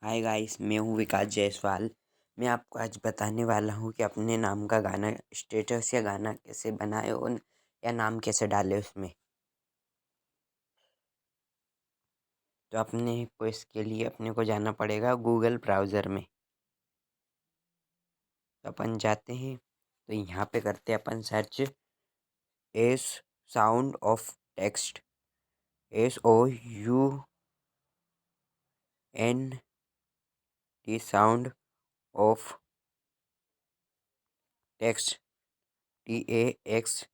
Hi guys, मैं हूँ विकास जायसवाल। मैं आपको आज बताने वाला हूँ कि अपने नाम का गाना स्टेटस या गाना कैसे बनाए और या नाम कैसे डाले उसमें। तो अपने को इसके लिए अपने को जाना पड़ेगा गूगल ब्राउज़र में। तो अपन जाते हैं, तो यहाँ पे करते हैं अपन search S sound of text, SOUND sound of text, TAX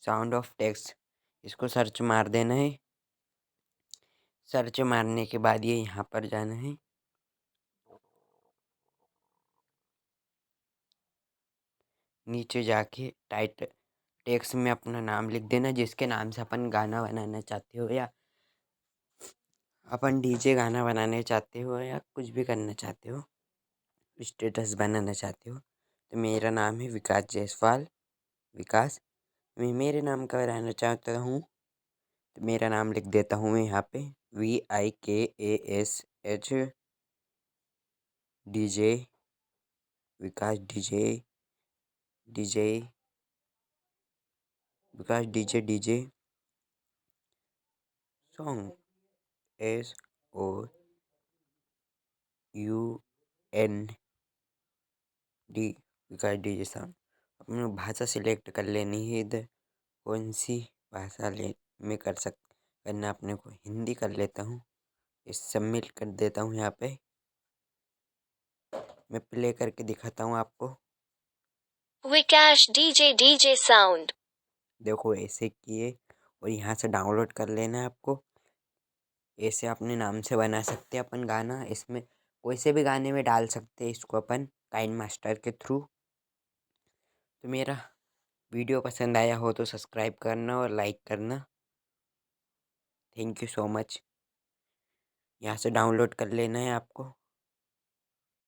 sound of text. इसको सर्च मार देना है। सर्च मारने के बाद ये यहाँ पर जाना है। नीचे जाके टेक्स्ट में अपना नाम लिख देना, जिसके नाम से अपन गाना बनाना चाहते हो, या अपन डीजे गाना बनाने चाहते हो, या कुछ भी करना चाहते हो, स्टेटस बनाना चाहते हो। तो मेरा नाम है विकास जायसवाल। विकास, मैं मेरे नाम का बनाना चाहता हूँ, तो मेरा नाम लिख देता हूँ मैं यहाँ पे VIKASH DJ, विकास डीजे, डीजे विकास डीजे सॉन्ग, SOUND, विकास डीजे सॉन्ग। अपनी भाषा सिलेक्ट कर लेनी है इधर, कौन सी भाषा में करना अपने को। हिंदी कर लेता हूँ। इस सबमिट कर देता हूँ। यहाँ पे मैं प्ले करके दिखाता हूँ आपको। विकास डीजे साउंड। देखो ऐसे किए, और यहाँ से डाउनलोड कर लेना है आपको। ऐसे अपने नाम से बना सकते हैं अपन गाना। इसमें कोई से भी गाने में डाल सकते हैं इसको अपन काइन मास्टर के थ्रू। तो मेरा वीडियो पसंद आया हो तो सब्सक्राइब करना और लाइक करना। Thank you so much. यहाँ से डाउनलोड कर लेना है आपको।